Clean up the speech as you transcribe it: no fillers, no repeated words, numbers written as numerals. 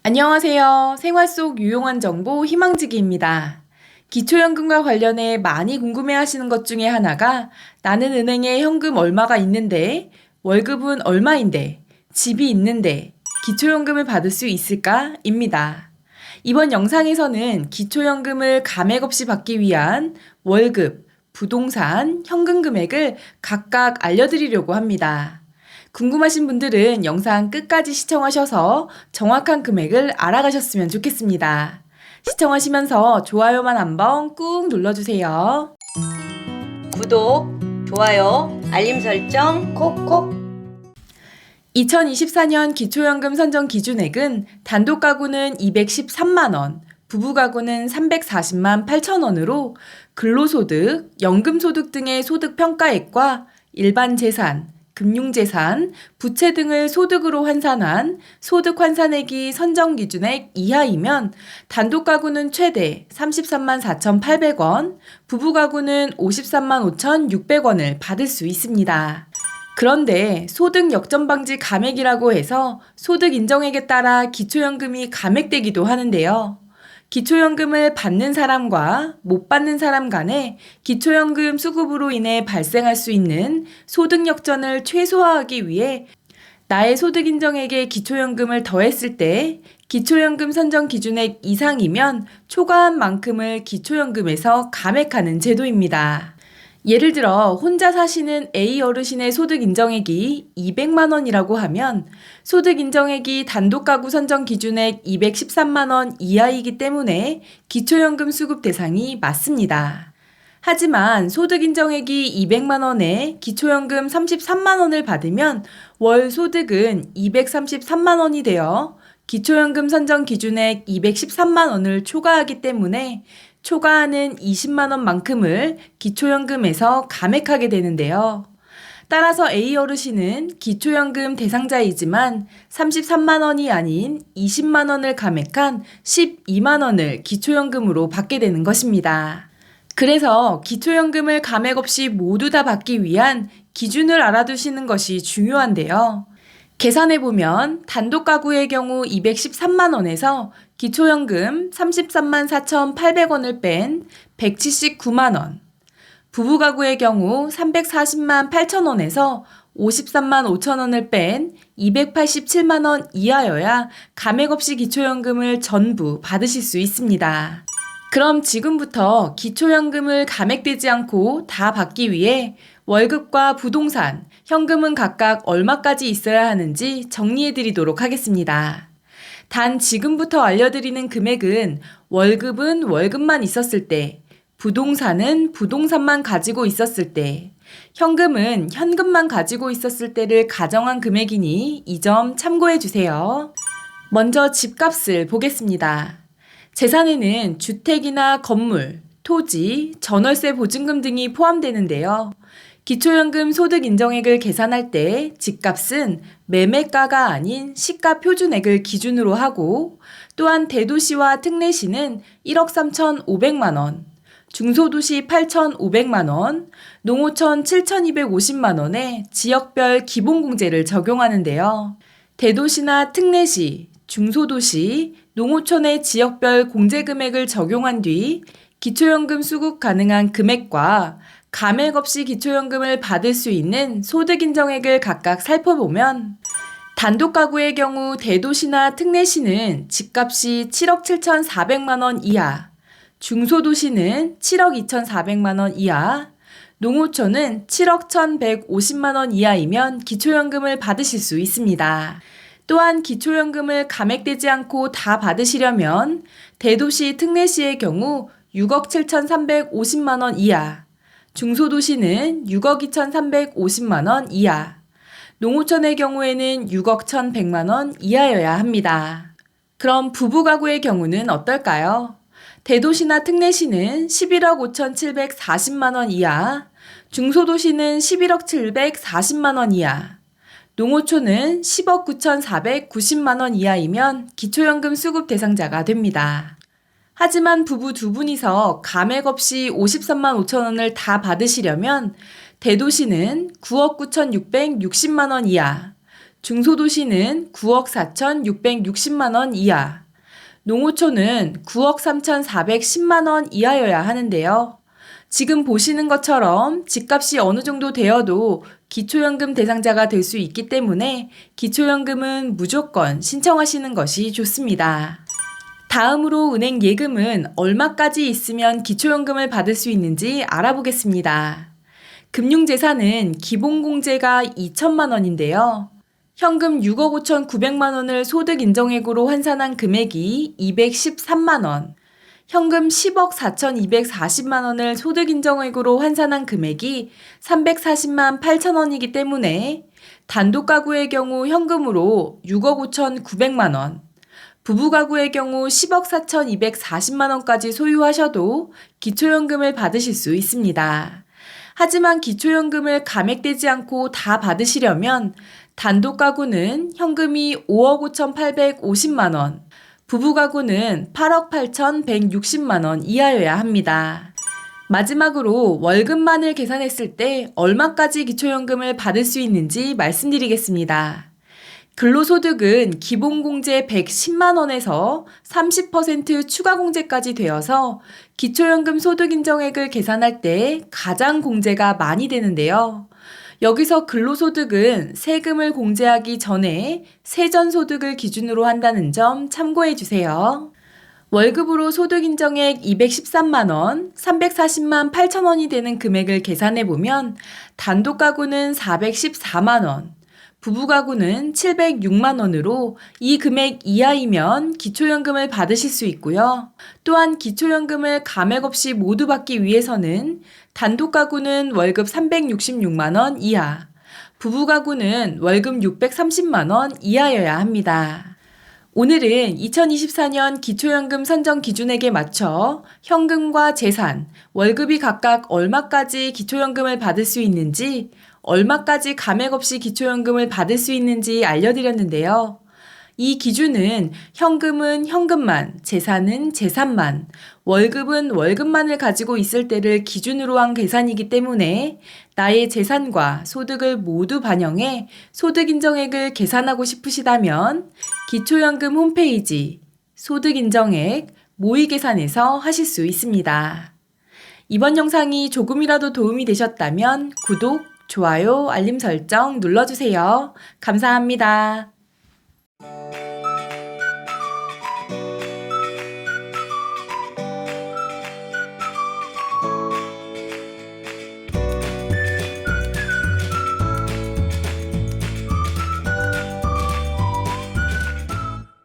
안녕하세요. 생활 속 유용한 정보 희망지기입니다. 기초연금과 관련해 많이 궁금해하시는 것 중에 하나가 나는 은행에 현금 얼마가 있는데, 월급은 얼마인데, 집이 있는데, 기초연금을 받을 수 있을까? 입니다. 이번 영상에서는 기초연금을 감액 없이 받기 위한 월급, 부동산, 현금 금액을 각각 알려드리려고 합니다. 궁금하신 분들은 영상 끝까지 시청하셔서 정확한 금액을 알아가셨으면 좋겠습니다. 시청하시면서 좋아요만 한번 꾹 눌러주세요. 구독, 좋아요, 알림 설정 콕콕. 2024년 기초연금 선정 기준액은 단독 가구는 213만원, 부부 가구는 340만 8천원으로 근로소득, 연금소득 등의 소득 평가액과 일반 재산, 금융재산, 부채 등을 소득으로 환산한 소득 환산액이 선정 기준액 이하이면 단독 가구는 최대 33만 4,800원, 부부 가구는 53만 5,600원을 받을 수 있습니다. 그런데 소득 역전 방지 감액이라고 해서 소득 인정액에 따라 기초연금이 감액되기도 하는데요. 기초연금을 받는 사람과 못 받는 사람 간에 기초연금 수급으로 인해 발생할 수 있는 소득 역전을 최소화하기 위해 나의 소득 인정액에 기초연금을 더했을 때 기초연금 선정 기준액 이상이면 초과한 만큼을 기초연금에서 감액하는 제도입니다. 예를 들어 혼자 사시는 A 어르신의 소득 인정액이 200만 원이라고 하면 소득 인정액이 단독 가구 선정 기준액 213만 원 이하이기 때문에 기초연금 수급 대상이 맞습니다. 하지만 소득 인정액이 200만 원에 기초연금 33만 원을 받으면 월 소득은 233만 원이 되어 기초연금 선정 기준액 213만 원을 초과하기 때문에 초과하는 20만 원만큼을 기초연금에서 감액하게 되는데요. 따라서 A 어르신은 기초연금 대상자이지만 33만 원이 아닌 20만 원을 감액한 12만 원을 기초연금으로 받게 되는 것입니다. 그래서 기초연금을 감액 없이 모두 다 받기 위한 기준을 알아두시는 것이 중요한데요. 계산해보면 단독 가구의 경우 213만 원에서 기초연금 33만 4,800원을 뺀 179만 원, 부부 가구의 경우 340만 8천 원에서 53만 5천 원을 뺀 287만 원 이하여야 감액 없이 기초연금을 전부 받으실 수 있습니다. 그럼 지금부터 기초연금을 감액되지 않고 다 받기 위해 월급과 부동산, 현금은 각각 얼마까지 있어야 하는지 정리해 드리도록 하겠습니다. 단 지금부터 알려드리는 금액은 월급은 월급만 있었을 때, 부동산은 부동산만 가지고 있었을 때, 현금은 현금만 가지고 있었을 때를 가정한 금액이니 이 점 참고해 주세요. 먼저 집값을 보겠습니다. 재산에는 주택이나 건물, 토지, 전월세 보증금 등이 포함되는데요. 기초연금 소득 인정액을 계산할 때 집값은 매매가가 아닌 시가 표준액을 기준으로 하고 또한 대도시와 특례시는 1억 3,500만 원, 중소도시 8,500만 원, 농어촌 7,250만 원에 지역별 기본공제를 적용하는데요. 대도시나 특례시, 중소도시, 농어촌의 지역별 공제금액을 적용한 뒤 기초연금 수급 가능한 금액과 감액 없이 기초연금을 받을 수 있는 소득 인정액을 각각 살펴보면 단독 가구의 경우 대도시나 특례시는 집값이 7억 7,400만 원 이하, 중소도시는 7억 2,400만 원 이하, 농어촌은 7억 1,150만 원 이하이면 기초연금을 받으실 수 있습니다. 또한 기초연금을 감액되지 않고 다 받으시려면 대도시 특례시의 경우 6억 7,350만 원 이하, 중소도시는 6억 2,350만 원 이하, 농어촌의 경우에는 6억 1,100만 원 이하여야 합니다. 그럼 부부 가구의 경우는 어떨까요? 대도시나 특례시는 11억 5,740만 원 이하, 중소도시는 11억 740만 원 이하, 농어촌은 10억 9,490만 원 이하이면 기초연금 수급 대상자가 됩니다. 하지만 부부 두 분이서 감액 없이 53만 5천 원을 다 받으시려면 대도시는 9억 9,660만 원 이하, 중소도시는 9억 4,660만 원 이하, 농어촌은 9억 3,410만 원 이하여야 하는데요. 지금 보시는 것처럼 집값이 어느 정도 되어도 기초연금 대상자가 될 수 있기 때문에 기초연금은 무조건 신청하시는 것이 좋습니다. 다음으로 은행 예금은 얼마까지 있으면 기초연금을 받을 수 있는지 알아보겠습니다. 금융재산은 기본공제가 2천만 원인데요. 현금 6억 5,900만 원을 소득 인정액으로 환산한 금액이 213만 원, 현금 10억 4,240만 원을 소득 인정액으로 환산한 금액이 340만 8천 원이기 때문에 단독 가구의 경우 현금으로 6억 5,900만 원, 부부 가구의 경우 10억 4,240만 원까지 소유하셔도 기초연금을 받으실 수 있습니다. 하지만 기초연금을 감액되지 않고 다 받으시려면 단독 가구는 현금이 5억 5,850만 원, 부부 가구는 8억 8,160만 원 이하여야 합니다. 마지막으로 월급만을 계산했을 때 얼마까지 기초연금을 받을 수 있는지 말씀드리겠습니다. 근로소득은 기본공제 110만 원에서 30% 추가공제까지 되어서 기초연금 소득인정액을 계산할 때 가장 공제가 많이 되는데요. 여기서 근로소득은 세금을 공제하기 전에 세전소득을 기준으로 한다는 점 참고해 주세요. 월급으로 소득인정액 213만 원, 340만 8천 원이 되는 금액을 계산해 보면 단독 가구는 414만 원, 부부 가구는 706만 원으로 이 금액 이하이면 기초연금을 받으실 수 있고요. 또한 기초연금을 감액 없이 모두 받기 위해서는 단독 가구는 월급 366만 원 이하, 부부 가구는 월급 630만 원 이하여야 합니다. 오늘은 2024년 기초연금 선정 기준액에 맞춰 현금과 재산, 월급이 각각 얼마까지 기초연금을 받을 수 있는지, 얼마까지 감액 없이 기초연금을 받을 수 있는지 알려드렸는데요. 이 기준은 현금은 현금만, 재산은 재산만, 월급은 월급만을 가지고 있을 때를 기준으로 한 계산이기 때문에 나의 재산과 소득을 모두 반영해 소득인정액을 계산하고 싶으시다면 기초연금 홈페이지 소득인정액 모의계산에서 하실 수 있습니다. 이번 영상이 조금이라도 도움이 되셨다면 구독, 좋아요, 알림 설정 눌러주세요. 감사합니다.